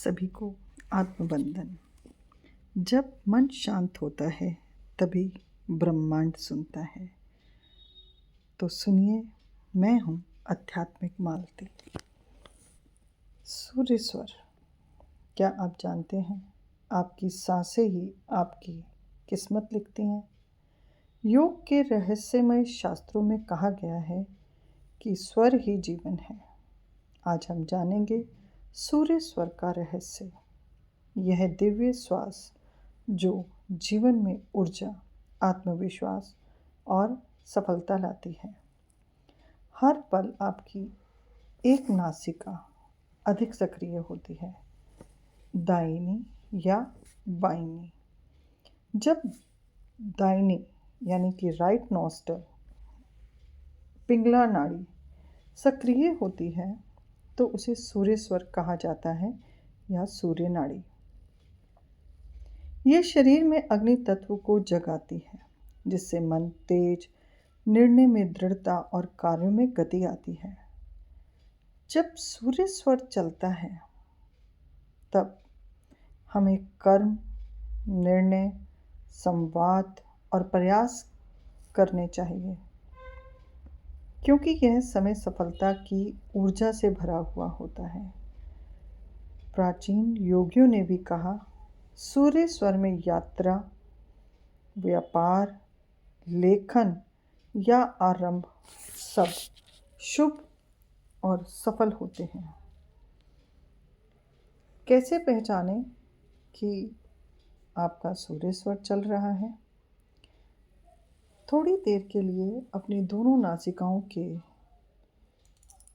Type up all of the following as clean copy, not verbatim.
सभी को आत्मबंधन। जब मन शांत होता है तभी ब्रह्मांड सुनता है। तो सुनिए, मैं हूँ आध्यात्मिक मालती। सूर्य स्वर। क्या आप जानते हैं, आपकी सांसें ही आपकी किस्मत लिखती हैं। योग के रहस्यमय शास्त्रों में कहा गया है कि स्वर ही जीवन है। आज हम जानेंगे सूर्य स्वर का रहस्य। यह दिव्य श्वास जो जीवन में ऊर्जा, आत्मविश्वास और सफलता लाती है। हर पल आपकी एक नासिका अधिक सक्रिय होती है, दाहिनी या बाईनी। जब दाहिनी यानी कि राइट नॉस्टल, पिंगला नाड़ी सक्रिय होती है तो उसे सूर्य स्वर कहा जाता है या सूर्य नाड़ी। यह शरीर में अग्नि तत्व को जगाती है, जिससे मन तेज, निर्णय में दृढ़ता और कार्यों में गति आती है। जब सूर्य स्वर चलता है तब हमें कर्म, निर्णय, संवाद और प्रयास करने चाहिए, क्योंकि यह समय सफलता की ऊर्जा से भरा हुआ होता है। प्राचीन योगियों ने भी कहा, सूर्य स्वर में यात्रा, व्यापार, लेखन या आरंभ सब शुभ और सफल होते हैं। कैसे पहचानें कि आपका सूर्य स्वर चल रहा है? थोड़ी देर के लिए अपनी दोनों नासिकाओं के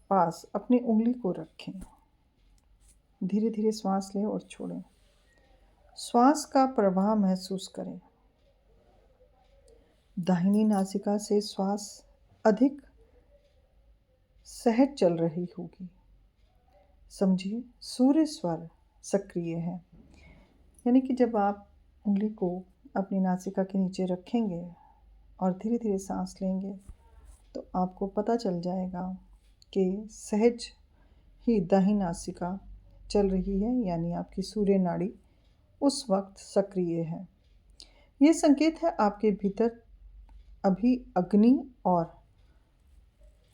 पास अपनी उंगली को रखें। धीरे धीरे श्वास लें और छोड़ें। श्वास का प्रवाह महसूस करें। दाहिनी नासिका से श्वास अधिक सहज चल रही होगी। समझिए, सूर्य स्वर सक्रिय है। यानी कि जब आप उंगली को अपनी नासिका के नीचे रखेंगे और धीरे धीरे सांस लेंगे तो आपको पता चल जाएगा कि सहज ही दाहिनी नासिका चल रही है, यानी आपकी सूर्य नाड़ी उस वक्त सक्रिय है। ये संकेत है आपके भीतर अभी अग्नि और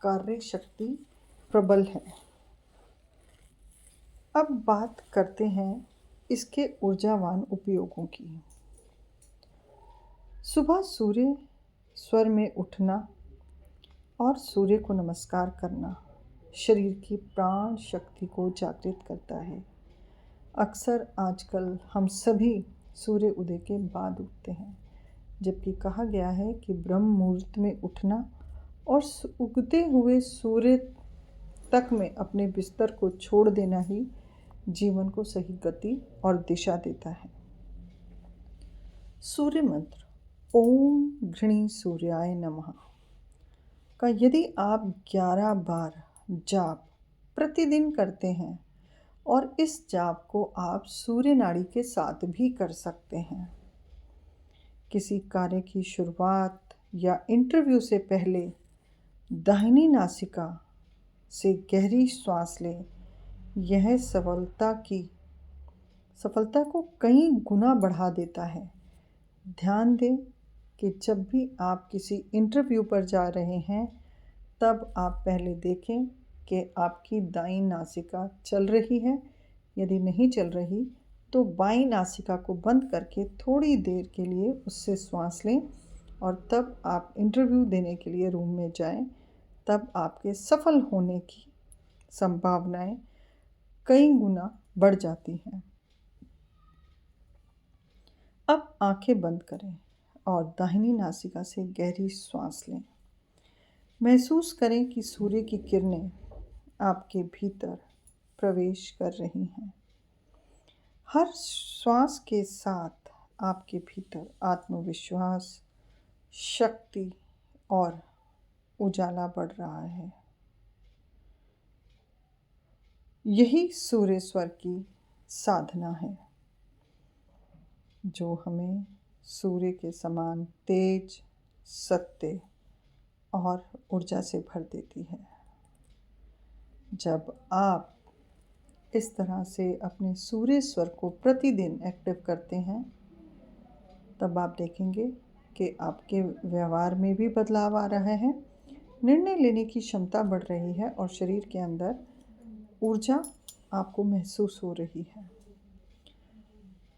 कार्य शक्ति प्रबल है। अब बात करते हैं इसके ऊर्जावान उपयोगों की। सुबह सूर्य स्वर में उठना और सूर्य को नमस्कार करना शरीर की प्राण शक्ति को जागृत करता है। अक्सर आजकल हम सभी सूर्य उदय के बाद उठते हैं, जबकि कहा गया है कि ब्रह्म मुहूर्त में उठना और उगते हुए सूर्य तक में अपने बिस्तर को छोड़ देना ही जीवन को सही गति और दिशा देता है। सूर्य मंत्र ओम घृणी सूर्याय नमः का यदि आप 11 बार जाप प्रतिदिन करते हैं, और इस जाप को आप सूर्य नाड़ी के साथ भी कर सकते हैं। किसी कार्य की शुरुआत या इंटरव्यू से पहले दाहिनी नासिका से गहरी श्वास लें। यह सफलता को कई गुना बढ़ा देता है। ध्यान दें कि जब भी आप किसी इंटरव्यू पर जा रहे हैं तब आप पहले देखें कि आपकी दाईं नासिका चल रही है। यदि नहीं चल रही तो बाईं नासिका को बंद करके थोड़ी देर के लिए उससे श्वास लें और तब आप इंटरव्यू देने के लिए रूम में जाएं। तब आपके सफल होने की संभावनाएं कई गुना बढ़ जाती हैं। अब आंखें बंद करें और दाहिनी नासिका से गहरी श्वास लें। महसूस करें कि सूर्य की किरणें आपके भीतर प्रवेश कर रही हैं। हर श्वास के साथ आपके भीतर आत्मविश्वास, शक्ति और उजाला बढ़ रहा है। यही सूर्य स्वर की साधना है, जो हमें सूर्य के समान तेज, सत्य और ऊर्जा से भर देती है। जब आप इस तरह से अपने सूर्य स्वर को प्रतिदिन एक्टिव करते हैं, तब आप देखेंगे कि आपके व्यवहार में भी बदलाव आ रहा है, निर्णय लेने की क्षमता बढ़ रही है और शरीर के अंदर ऊर्जा आपको महसूस हो रही है।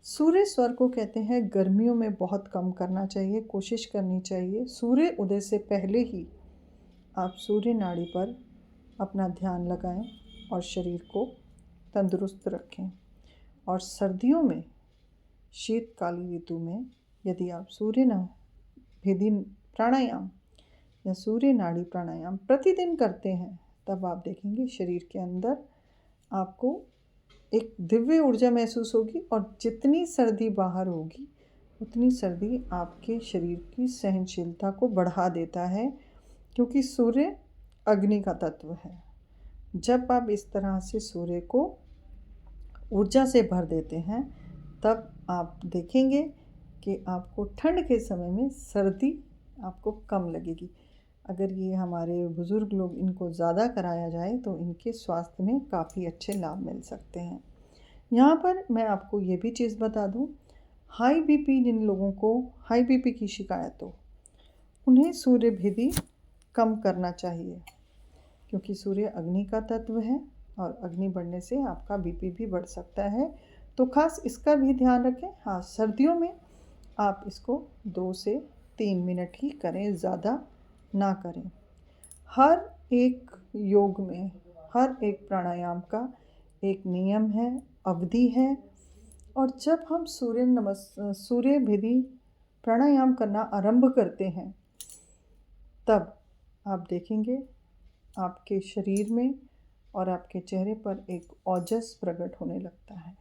सूर्य स्वर को कहते हैं गर्मियों में बहुत कम करना चाहिए, कोशिश करनी चाहिए सूर्य उदय से पहले ही आप सूर्य नाड़ी पर अपना ध्यान लगाएं और शरीर को तंदुरुस्त रखें। और सर्दियों में, शीतकालीन ऋतु में यदि आप सूर्य भेदी प्राणायाम या सूर्य नाड़ी प्राणायाम प्रतिदिन करते हैं, तब आप देखेंगे शरीर के अंदर आपको एक दिव्य ऊर्जा महसूस होगी और जितनी सर्दी बाहर होगी उतनी सर्दी आपके शरीर की सहनशीलता को बढ़ा देता है, क्योंकि सूर्य अग्नि का तत्व है। जब आप इस तरह से सूर्य को ऊर्जा से भर देते हैं, तब आप देखेंगे कि आपको ठंड के समय में सर्दी आपको कम लगेगी। अगर ये हमारे बुज़ुर्ग लोग इनको ज़्यादा कराया जाए तो इनके स्वास्थ्य में काफ़ी अच्छे लाभ मिल सकते हैं। यहाँ पर मैं आपको ये भी चीज़ बता दूँ, हाई बीपी जिन लोगों को हाई बीपी की शिकायत हो, उन्हें सूर्य भेदी कम करना चाहिए, क्योंकि सूर्य अग्नि का तत्व है और अग्नि बढ़ने से आपका बीपी भी बढ़ सकता है। तो खास इसका भी ध्यान रखें। हाँ, सर्दियों में आप इसको 2 से 3 मिनट ही करें, ज़्यादा ना करें। हर एक योग में, हर एक प्राणायाम का एक नियम है, अवधि है। और जब हम सूर्य भेदी प्राणायाम करना आरंभ करते हैं, तब आप देखेंगे आपके शरीर में और आपके चेहरे पर एक ओजस प्रकट होने लगता है।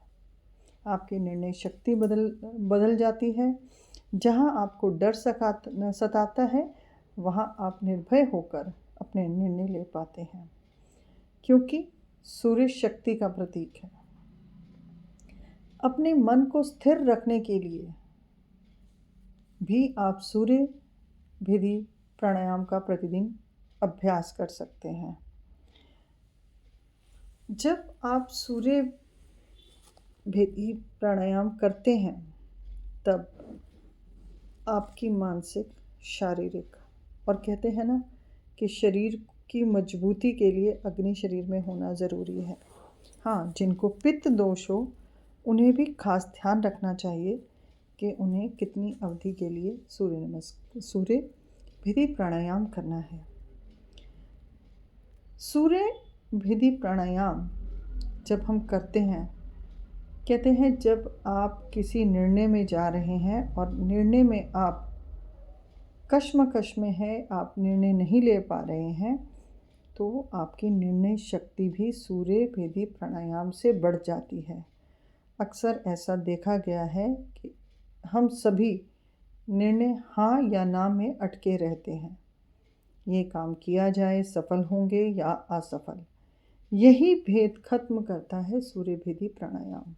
आपकी निर्णय शक्ति बदल जाती है। जहाँ आपको डर सताता है, वहाँ आप निर्भय होकर अपने निर्णय ले पाते हैं, क्योंकि सूर्य शक्ति का प्रतीक है। अपने मन को स्थिर रखने के लिए भी आप सूर्य भेदी प्राणायाम का प्रतिदिन अभ्यास कर सकते हैं। जब आप सूर्य भेदी प्राणायाम करते हैं, तब आपकी मानसिक, शारीरिक, और कहते हैं ना कि शरीर की मजबूती के लिए अग्नि शरीर में होना ज़रूरी है। हाँ, जिनको पित्त दोष हो उन्हें भी खास ध्यान रखना चाहिए कि उन्हें कितनी अवधि के लिए सूर्य भेदी प्राणायाम करना है। सूर्य भेदी प्राणायाम जब हम करते हैं, कहते हैं जब आप किसी निर्णय में जा रहे हैं और निर्णय में आप कश्मकश में हैं, आप निर्णय नहीं ले पा रहे हैं, तो आपकी निर्णय शक्ति भी सूर्य भेदी प्राणायाम से बढ़ जाती है। अक्सर ऐसा देखा गया है कि हम सभी निर्णय हाँ या ना में अटके रहते हैं। ये काम किया जाए, सफल होंगे या असफल, यही भेद खत्म करता है सूर्य भेदी प्राणायाम।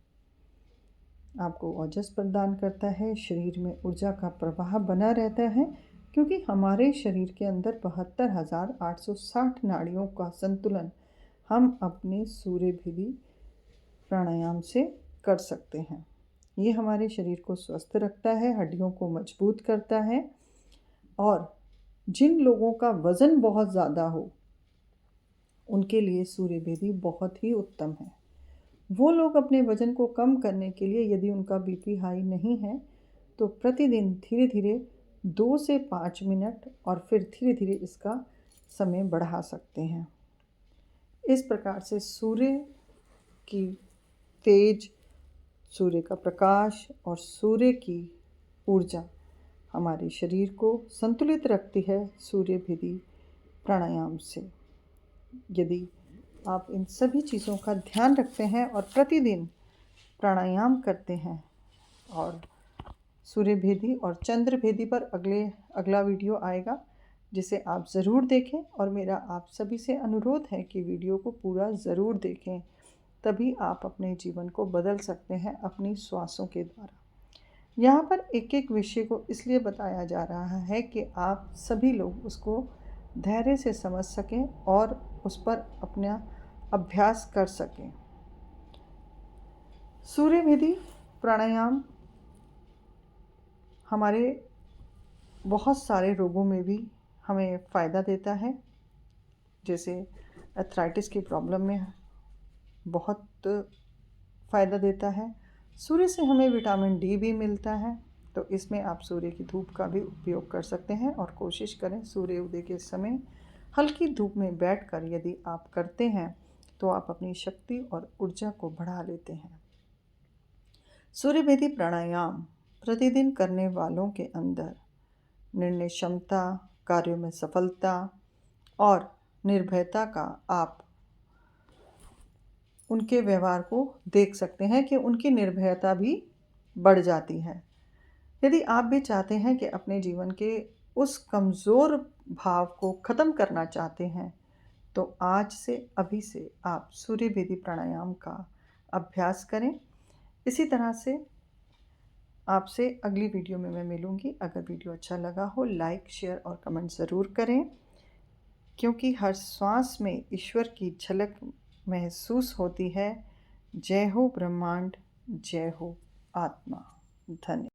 आपको ओजस प्रदान करता है, शरीर में ऊर्जा का प्रवाह बना रहता है, क्योंकि हमारे शरीर के अंदर 72,860 नाड़ियों का संतुलन हम अपने सूर्य भेदी प्राणायाम से कर सकते हैं। ये हमारे शरीर को स्वस्थ रखता है, हड्डियों को मजबूत करता है। और जिन लोगों का वज़न बहुत ज़्यादा हो, उनके लिए सूर्य भेदी बहुत ही उत्तम है। वो लोग अपने वज़न को कम करने के लिए, यदि उनका बीपी हाई नहीं है, तो प्रतिदिन धीरे धीरे 2 से 5 मिनट और फिर धीरे धीरे इसका समय बढ़ा सकते हैं। इस प्रकार से सूर्य की तेज, सूर्य का प्रकाश और सूर्य की ऊर्जा हमारे शरीर को संतुलित रखती है सूर्य भेदी प्राणायाम से। यदि आप इन सभी चीज़ों का ध्यान रखते हैं और प्रतिदिन प्राणायाम करते हैं, और सूर्य भेदी और चंद्र भेदी पर अगला वीडियो आएगा, जिसे आप ज़रूर देखें। और मेरा आप सभी से अनुरोध है कि वीडियो को पूरा ज़रूर देखें, तभी आप अपने जीवन को बदल सकते हैं अपनी श्वासों के द्वारा। यहाँ पर एक एक विषय को इसलिए बताया जा रहा है कि आप सभी लोग उसको धैर्य से समझ सकें और उस पर अपना अभ्यास कर सकें। सूर्य भेदी प्राणायाम हमारे बहुत सारे रोगों में भी हमें फ़ायदा देता है। जैसे आर्थराइटिस की प्रॉब्लम में बहुत फ़ायदा देता है। सूर्य से हमें विटामिन डी भी मिलता है, तो इसमें आप सूर्य की धूप का भी उपयोग कर सकते हैं और कोशिश करें सूर्य उदय के समय हल्की धूप में बैठकर यदि आप करते हैं तो आप अपनी शक्ति और ऊर्जा को बढ़ा लेते हैं। सूर्य भेदी प्राणायाम प्रतिदिन करने वालों के अंदर निर्णय क्षमता, कार्यों में सफलता और निर्भयता का आप उनके व्यवहार को देख सकते हैं कि उनकी निर्भयता भी बढ़ जाती है। यदि आप भी चाहते हैं कि अपने जीवन के उस कमज़ोर भाव को ख़त्म करना चाहते हैं, तो आज से अभी से आप सूर्य भेदी प्राणायाम का अभ्यास करें। इसी तरह से आपसे अगली वीडियो में मैं मिलूँगी। अगर वीडियो अच्छा लगा हो लाइक, शेयर और कमेंट ज़रूर करें, क्योंकि हर श्वास में ईश्वर की झलक महसूस होती है। जय हो ब्रह्मांड, जय हो आत्मा। धन्यवाद।